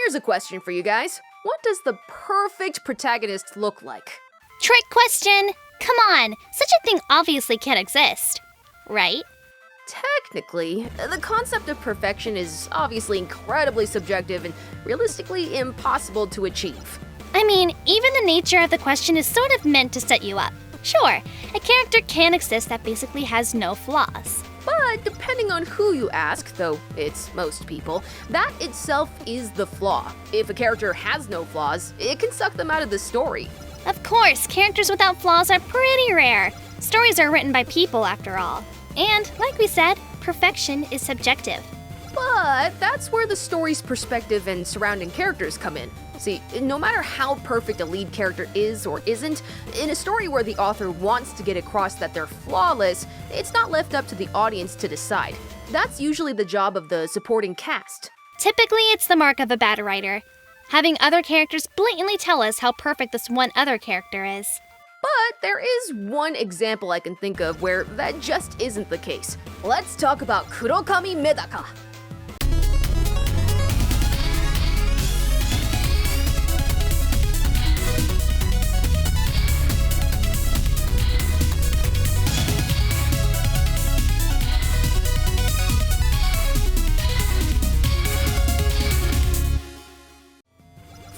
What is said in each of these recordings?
Here's a question for you guys. What does the perfect protagonist look like? Trick question! Come on, such a thing obviously can't exist, right? Technically, the concept of perfection is obviously incredibly subjective and realistically impossible to achieve. I mean, even the nature of the question is sort of meant to set you up. Sure, a character can exist that basically has no flaws. But depending on who you ask, though it's most people, that itself is the flaw. If a character has no flaws, it can suck them out of the story. Of course, characters without flaws are pretty rare. Stories are written by people, after all. And, like we said, perfection is subjective. But that's where the story's perspective and surrounding characters come in. See, no matter how perfect a lead character is or isn't, in a story where the author wants to get across that they're flawless, it's not left up to the audience to decide. That's usually the job of the supporting cast. Typically, it's the mark of a bad writer. Having other characters blatantly tell us how perfect this one other character is. But there is one example I can think of where that just isn't the case. Let's talk about Kurokami Medaka.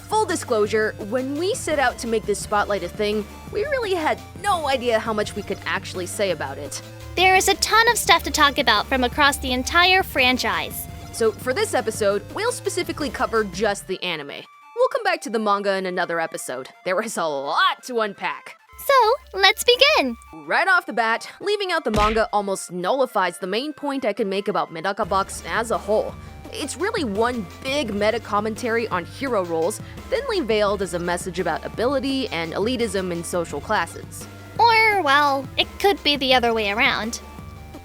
Full disclosure, when we set out to make this spotlight a thing, we really had no idea how much we could actually say about it. There is a ton of stuff to talk about from across the entire franchise. So for this episode, we'll specifically cover just the anime. We'll come back to the manga in another episode. There is a lot to unpack. So, let's begin! Right off the bat, leaving out the manga almost nullifies the main point I can make about Medaka Box as a whole. It's really one big meta-commentary on hero roles, thinly veiled as a message about ability and elitism in social classes. Or, well, it could be the other way around.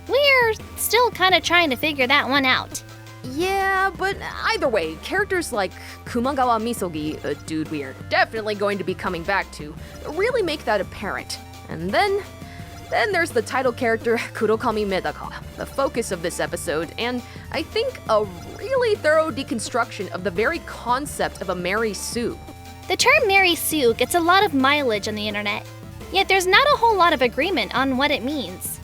We're still kinda trying to figure that one out. Yeah, but either way, characters like Kumagawa Misogi, a dude we are definitely going to be coming back to, really make that apparent. And then there's the title character Kurokami Medaka, the focus of this episode, and I think a really thorough deconstruction of the very concept of a Mary Sue. The term Mary Sue gets a lot of mileage on the internet, yet there's not a whole lot of agreement on what it means.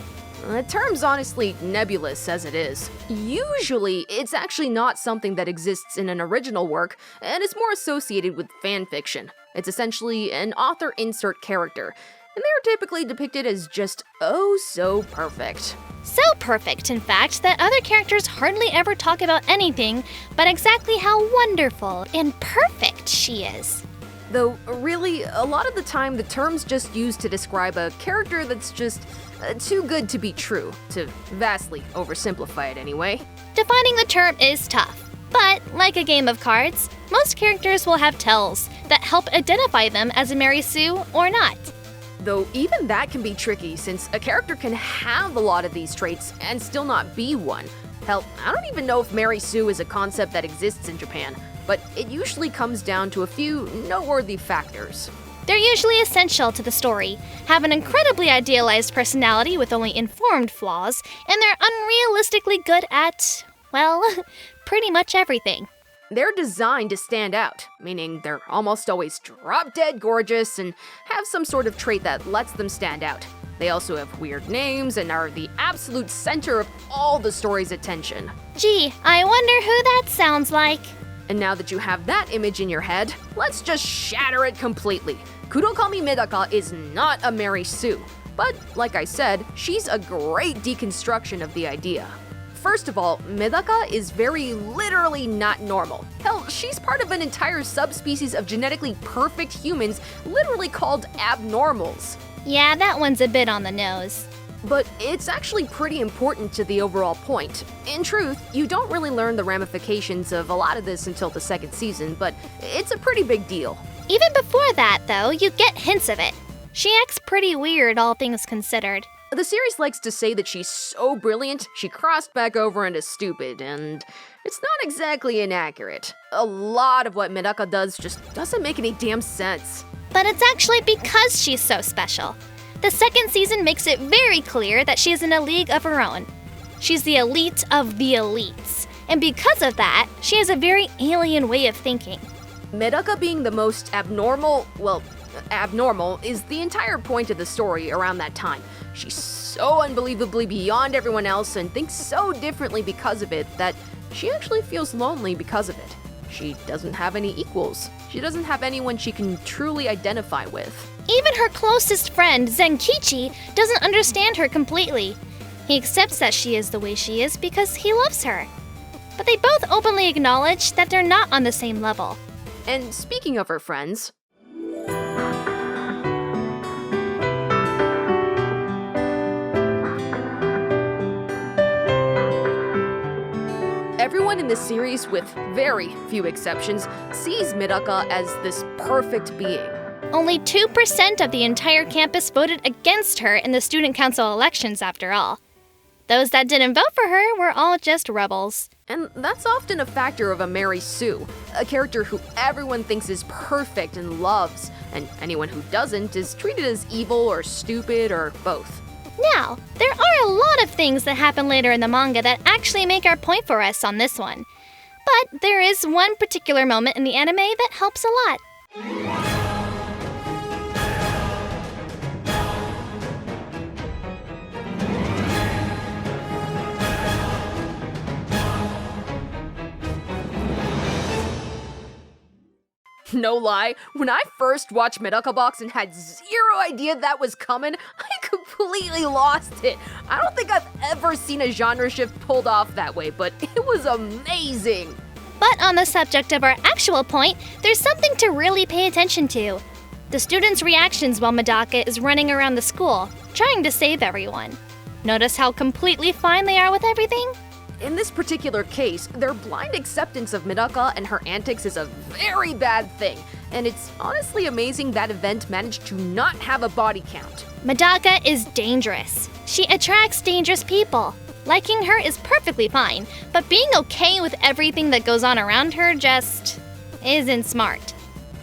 The term's honestly nebulous as it is. Usually, it's actually not something that exists in an original work, and is more associated with fanfiction. It's essentially an author insert character, and they're typically depicted as just oh so perfect. So perfect, in fact, that other characters hardly ever talk about anything but exactly how wonderful and perfect she is. Though, really, a lot of the time the term's just used to describe a character that's just too good to be true, to vastly oversimplify it anyway. Defining the term is tough, but like a game of cards, most characters will have tells that help identify them as a Mary Sue or not. Though even that can be tricky, since a character can have a lot of these traits and still not be one. Hell, I don't even know if Mary Sue is a concept that exists in Japan, but it usually comes down to a few noteworthy factors. They're usually essential to the story, have an incredibly idealized personality with only informed flaws, and they're unrealistically good at, well, pretty much everything. They're designed to stand out, meaning they're almost always drop-dead gorgeous and have some sort of trait that lets them stand out. They also have weird names and are the absolute center of all the story's attention. Gee, I wonder who that sounds like. And now that you have that image in your head, let's just shatter it completely. Kurokami Medaka is not a Mary Sue, but like I said, she's a great deconstruction of the idea. First of all, Medaka is very literally not normal. Hell, she's part of an entire subspecies of genetically perfect humans, literally called abnormals. Yeah, that one's a bit on the nose. But it's actually pretty important to the overall point. In truth, you don't really learn the ramifications of a lot of this until the second season, but it's a pretty big deal. Even before that, though, you get hints of it. She acts pretty weird, all things considered. The series likes to say that she's so brilliant, she crossed back over into stupid, and it's not exactly inaccurate. A lot of what Medaka does just doesn't make any damn sense. But it's actually because she's so special. The second season makes it very clear that she is in a league of her own. She's the elite of the elites, and because of that, she has a very alien way of thinking. Medaka being the most abnormal is the entire point of the story around that time. She's so unbelievably beyond everyone else and thinks so differently because of it that she actually feels lonely because of it. She doesn't have any equals. She doesn't have anyone she can truly identify with. Even her closest friend, Zenkichi, doesn't understand her completely. He accepts that she is the way she is because he loves her. But they both openly acknowledge that they're not on the same level. And speaking of her friends, everyone in this series, with very few exceptions, sees Medaka as this perfect being. Only 2% of the entire campus voted against her in the student council elections, after all. Those that didn't vote for her were all just rebels. And that's often a factor of a Mary Sue, a character who everyone thinks is perfect and loves, and anyone who doesn't is treated as evil or stupid or both. Now, there are a lot of things that happen later in the manga that actually make our point for us on this one. But there is one particular moment in the anime that helps a lot. No lie, when I first watched Medaka Box and had zero idea that was coming, I completely lost it. I don't think I've ever seen a genre shift pulled off that way, but it was amazing. But on the subject of our actual point, there's something to really pay attention to. The students' reactions while Medaka is running around the school, trying to save everyone. Notice how completely fine they are with everything? In this particular case, their blind acceptance of Medaka and her antics is a very bad thing, and it's honestly amazing that event managed to not have a body count. Medaka is dangerous. She attracts dangerous people. Liking her is perfectly fine, but being okay with everything that goes on around her just isn't smart.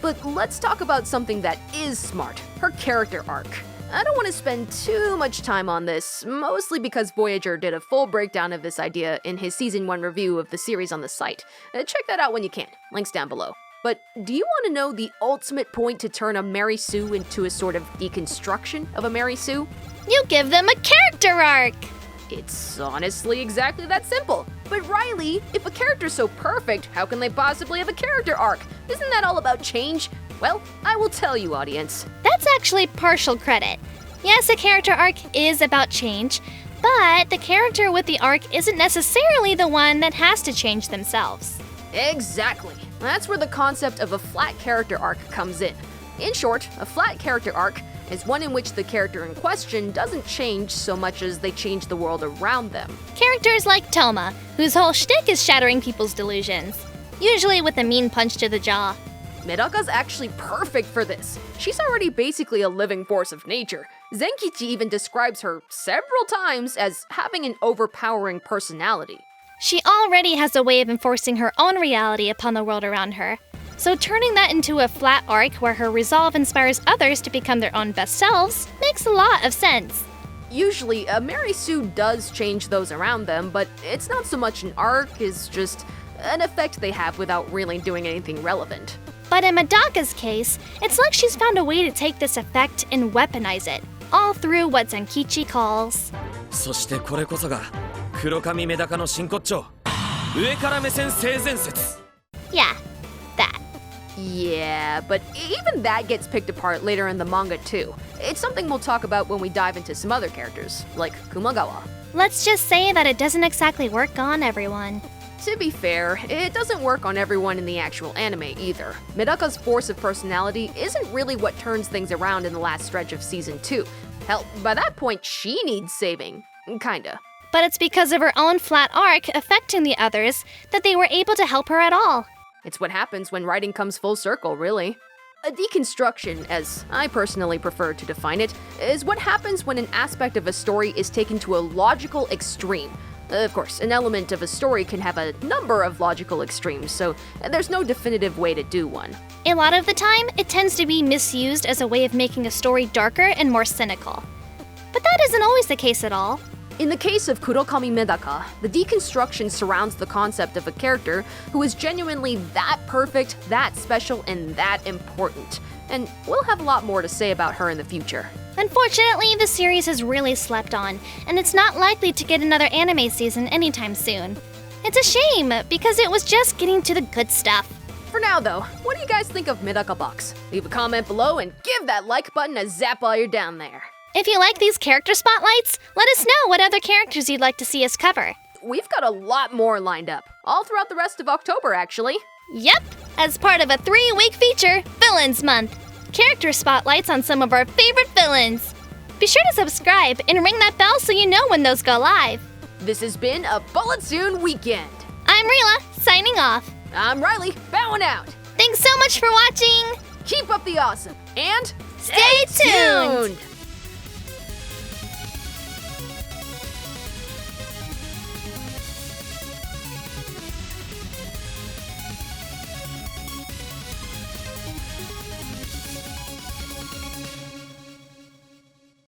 But let's talk about something that is smart, her character arc. I don't want to spend too much time on this, mostly because Voyager did a full breakdown of this idea in his Season 1 review of the series on the site. Check that out when you can, links down below. But do you want to know the ultimate point to turn a Mary Sue into a sort of deconstruction of a Mary Sue? You give them a character arc! It's honestly exactly that simple. But Riley, if a character's so perfect, how can they possibly have a character arc? Isn't that all about change? Well, I will tell you, audience. That's actually partial credit. Yes, a character arc is about change, but the character with the arc isn't necessarily the one that has to change themselves. Exactly. That's where the concept of a flat character arc comes in. In short, a flat character arc is one in which the character in question doesn't change so much as they change the world around them. Characters like Toma, whose whole shtick is shattering people's delusions, usually with a mean punch to the jaw. Medaka's actually perfect for this. She's already basically a living force of nature. Zenkichi even describes her several times as having an overpowering personality. She already has a way of enforcing her own reality upon the world around her. So turning that into a flat arc where her resolve inspires others to become their own best selves makes a lot of sense. Usually, a Mary Sue does change those around them, but it's not so much an arc as just an effect they have without really doing anything relevant. But in Medaka's case, it's like she's found a way to take this effect and weaponize it, all through what Zenkichi calls そしてこれこそが黒髪メダカの真骨頂上から目線性善説 Yeah, that. Yeah, but even that gets picked apart later in the manga too. It's something we'll talk about when we dive into some other characters, like Kumagawa. Let's just say that it doesn't exactly work on everyone. To be fair, it doesn't work on everyone in the actual anime either. Medaka's force of personality isn't really what turns things around in the last stretch of Season 2. Hell, by that point, she needs saving. Kinda. But it's because of her own flat arc affecting the others that they were able to help her at all. It's what happens when writing comes full circle, really. A deconstruction, as I personally prefer to define it, is what happens when an aspect of a story is taken to a logical extreme. Of course, an element of a story can have a number of logical extremes, so there's no definitive way to do one. A lot of the time, it tends to be misused as a way of making a story darker and more cynical. But that isn't always the case at all. In the case of Kurokami Medaka, the deconstruction surrounds the concept of a character who is genuinely that perfect, that special, and that important. And we'll have a lot more to say about her in the future. Unfortunately, the series has really slept on, and it's not likely to get another anime season anytime soon. It's a shame, because it was just getting to the good stuff. For now though, what do you guys think of Medaka Box? Leave a comment below and give that like button a zap while you're down there. If you like these character spotlights, let us know what other characters you'd like to see us cover. We've got a lot more lined up, all throughout the rest of October actually. Yep, as part of a 3-week feature, Villains Month. Character spotlights on some of our favorite villains. Be sure to subscribe and ring that bell so you know when those go live. This has been a Bulletoon weekend. I'm Rila, signing off. I'm Riley, bowing out. Thanks so much for watching. Keep up the awesome, and Stay tuned!